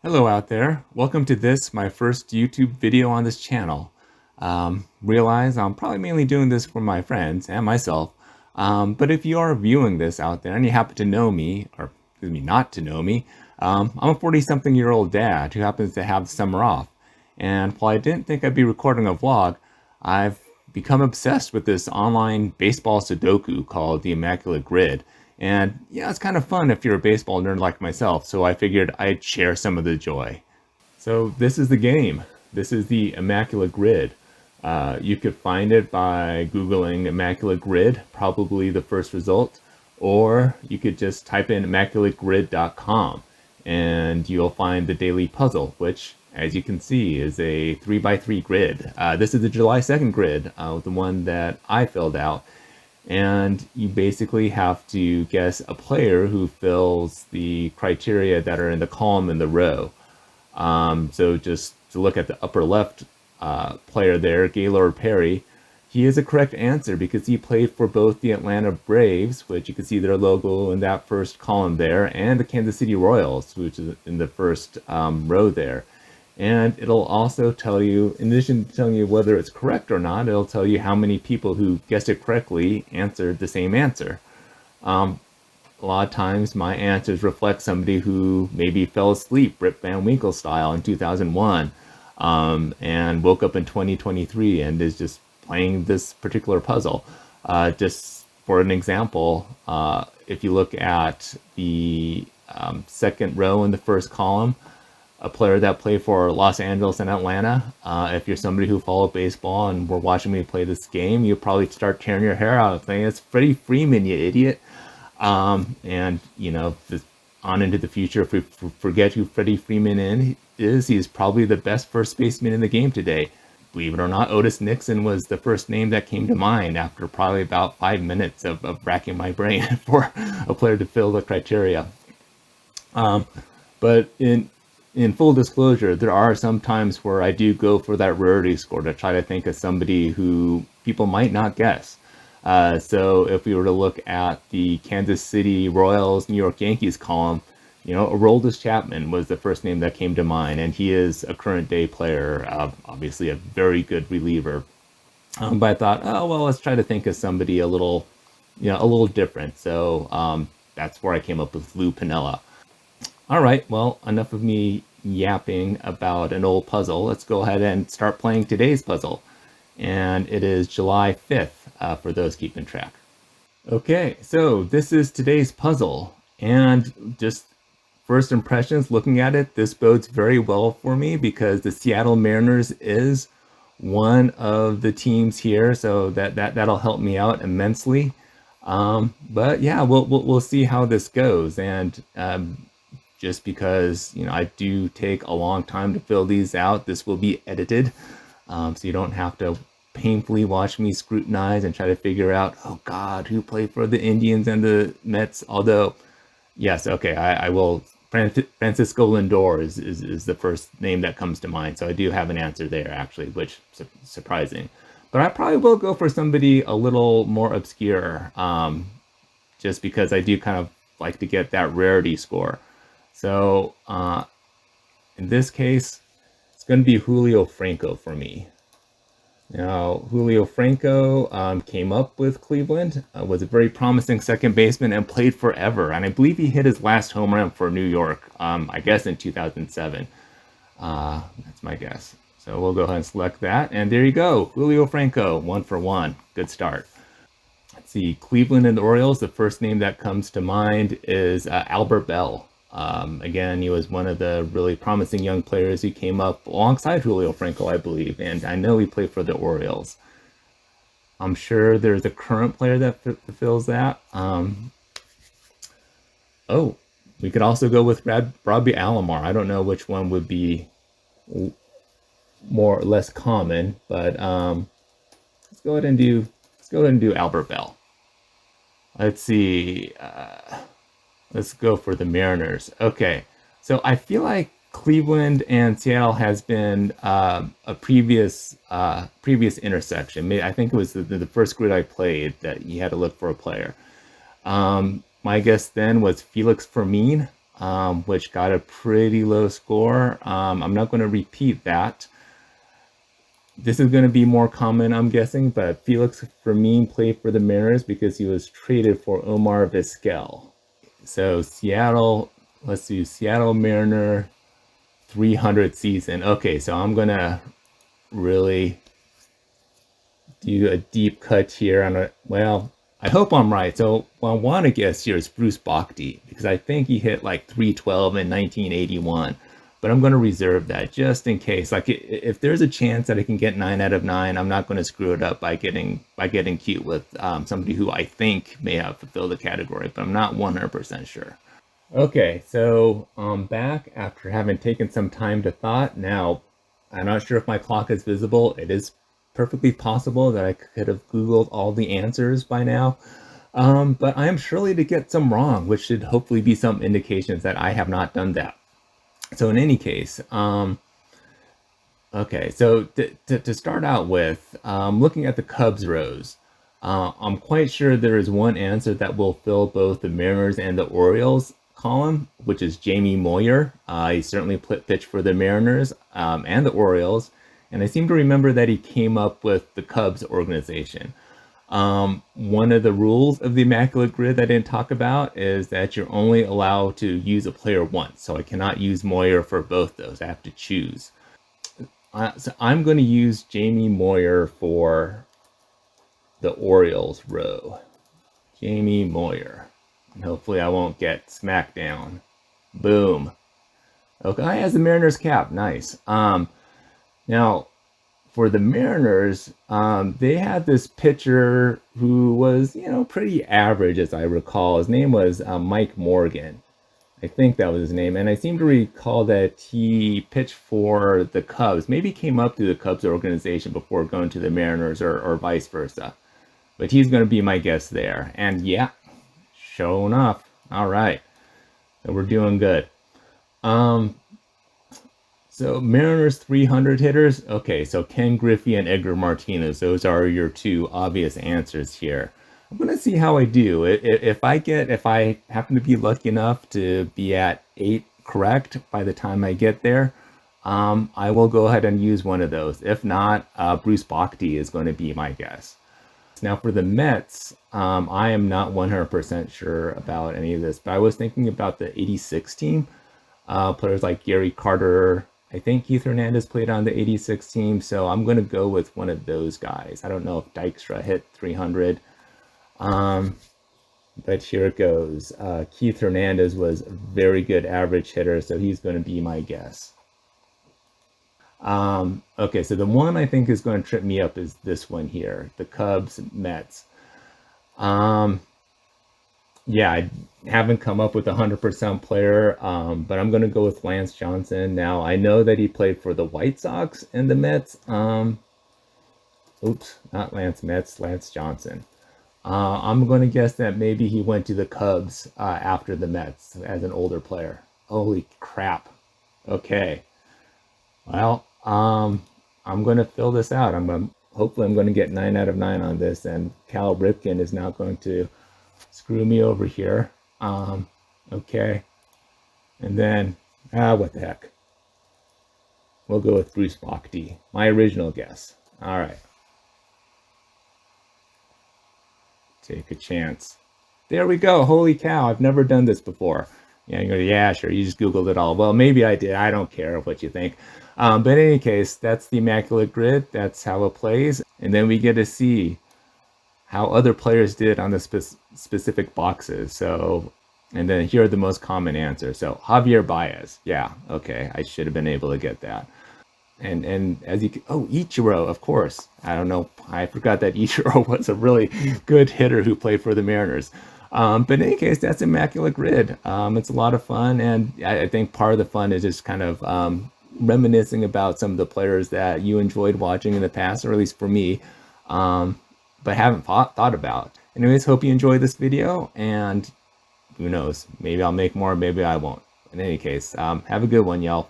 Hello out there. Welcome to this, my first YouTube video on this channel. Realize I'm probably mainly doing this for my friends and myself. But if you are viewing this out there and you happen to know me, or excuse me, not to know me, I'm a 40-something-year-old dad who happens to have the summer off. And while I didn't think I'd be recording a vlog, I've become obsessed with this online baseball Sudoku called the Immaculate Grid. And yeah, it's kind of fun if you're a baseball nerd like myself, so I figured I'd share some of the joy. So this is the game. This is the Immaculate Grid. You could find it by Googling Immaculate Grid, probably the first result, or you could just type in immaculategrid.com and you'll find the daily puzzle, which, as you can see, is a 3x3 grid. This is the July 2nd grid, the one that I filled out. And you basically have to guess a player who fills the criteria that are in the column and the row. So just to look at the upper left player there, Gaylord Perry, he is a correct answer because he played for both the Atlanta Braves, which you can see their logo in that first column there, and the Kansas City Royals, which is in the first row there. And it'll also tell you, in addition to telling you whether it's correct or not, it'll tell you how many people who guessed it correctly answered the same answer. A lot of times my answers reflect somebody who maybe fell asleep, Rip Van Winkle-style in 2001, and woke up in 2023 and is just playing this particular puzzle. Just for an example, if you look at the second row in the first column, a player that played for Los Angeles and Atlanta. If you're somebody who followed baseball and were watching me play this game, you'll probably start tearing your hair out saying, "It's Freddie Freeman, you idiot." And, you know, just on into the future, if we forget who Freddie Freeman is, he's probably the best first baseman in the game today. Believe it or not, Otis Nixon was the first name that came to mind after probably about 5 minutes of racking my brain for a player to fill the criteria. But in full disclosure, there are some times where I do go for that rarity score to try to think of somebody who people might not guess. So if we were to look at the Kansas City Royals, New York Yankees column, you know, Aroldis Chapman was the first name that came to mind, and he is a current day player, obviously a very good reliever. But I thought, oh, well, let's try to think of somebody a little different. So that's where I came up with Lou Piniella. All right, well, enough of me yapping about an old puzzle. Let's go ahead and start playing today's puzzle. And it is July 5th, for those keeping track. Okay, so this is today's puzzle. And just first impressions, looking at it, this bodes very well for me because the Seattle Mariners is one of the teams here. So that'll help me out immensely. But yeah, we'll see how this goes. And just because, you know, I do take a long time to fill these out, this will be edited, so you don't have to painfully watch me scrutinize and try to figure out, oh God, who played for the Indians and the Mets? Although, yes, okay, I will. Francisco Lindor is the first name that comes to mind, so I do have an answer there actually, which is surprising. But I probably will go for somebody a little more obscure, just because I do kind of like to get that rarity score. So in this case, it's going to be Julio Franco for me. Now, Julio Franco came up with Cleveland, was a very promising second baseman and played forever. And I believe he hit his last home run for New York, I guess in 2007. That's my guess. So we'll go ahead and select that. And there you go, Julio Franco, 1 for 1. Good start. Let's see, Cleveland and the Orioles, the first name that comes to mind is Albert Bell. Again, he was one of the really promising young players who came up alongside Julio Franco, I believe, and I know he played for the Orioles. I'm sure there's a current player that fulfills that. Oh, we could also go with Robbie Alomar. I don't know which one would be more or less common, but let's go ahead and do Albert Bell. Let's see. Let's go for the Mariners. Okay, so I feel like Cleveland and Seattle has been a previous intersection. I think it was the first grid I played that you had to look for a player. My guess then was Felix Fermin. which got a pretty low score. I'm not going to repeat that. This is going to be more common, I'm guessing, but Felix Fermin played for the Mariners because he was traded for Omar Vizquel. So Seattle, let's see, Seattle Mariner 300 season. Okay, so I'm going to really do a deep cut here on a, well, I hope I'm right. So what I want to guess here is Bruce Bochy, because I think he hit like 312 in 1981. But I'm going to reserve that just in case. Like if there's a chance that I can get 9 out of 9, I'm not going to screw it up by getting cute with somebody who I think may have fulfilled the category, but I'm not 100% sure. Okay, so I'm back after having taken some time to thought. Now, I'm not sure if my clock is visible. It is perfectly possible that I could have Googled all the answers by now. But I am surely to get some wrong, which should hopefully be some indications that I have not done that. So in any case, okay, so to start out with, looking at the Cubs rows, I'm quite sure there is one answer that will fill both the Mariners and the Orioles column, which is Jamie Moyer. He certainly pitched for the Mariners and the Orioles, and I seem to remember that he came up with the Cubs organization. One of the rules of the Immaculate Grid that I didn't talk about is that you're only allowed to use a player once, so I cannot use Moyer for both those. I have to choose. So I'm going to use Jamie Moyer for the Orioles row. Jamie Moyer. And hopefully I won't get smacked down. Boom. Okay, he has the Mariners cap. Nice. Now, for the Mariners, they had this pitcher who was, pretty average, as I recall. His name was Mike Morgan. I think that was his name. And I seem to recall that he pitched for the Cubs. Maybe came up through the Cubs organization before going to the Mariners or vice versa. But he's going to be my guess there. And yeah, sure enough. All right. So we're doing good. So Mariners 300 hitters. Okay, so Ken Griffey and Edgar Martinez. Those are your two obvious answers here. I'm going to see how I do. If I happen to be lucky enough to be at 8 correct by the time I get there, I will go ahead and use one of those. If not, Bruce Bochy is going to be my guess. Now for the Mets, I am not 100% sure about any of this, but I was thinking about the 86 team. Players like Gary Carter, I think Keith Hernandez played on the 86 team, so I'm going to go with one of those guys. I don't know if Dykstra hit 300, but here it goes. Keith Hernandez was a very good average hitter, so he's going to be my guess. Okay, so the one I think is going to trip me up is this one here, the Cubs Mets. Yeah, I haven't come up with a 100% player, but I'm going to go with Lance Johnson. Now, I know that he played for the White Sox and the Mets. Oops, not Lance Mets, Lance Johnson. I'm going to guess that maybe he went to the Cubs after the Mets as an older player. Holy crap. Okay. Well, I'm going to fill this out. Hopefully I'm going to get 9 out of 9 on this, and Cal Ripken is not going to screw me over here. Okay. And then, what the heck. We'll go with Bruce Bochy, my original guess. All right. Take a chance. There we go. Holy cow. I've never done this before. Yeah, you go, yeah, sure. You just Googled it all. Well, maybe I did. I don't care what you think. But in any case, that's the Immaculate Grid. That's how it plays. And then we get to see how other players did on the specific boxes. So, and then here are the most common answers. So Javier Baez. Yeah, okay. I should have been able to get that. And as you can, Ichiro, of course. I don't know. I forgot that Ichiro was a really good hitter who played for the Mariners. But in any case, that's Immaculate Grid. It's a lot of fun. And I think part of the fun is just kind of reminiscing about some of the players that you enjoyed watching in the past, or at least for me, but haven't thought about. Anyways, hope you enjoyed this video, and who knows, maybe I'll make more, maybe I won't. In any case, have a good one, y'all.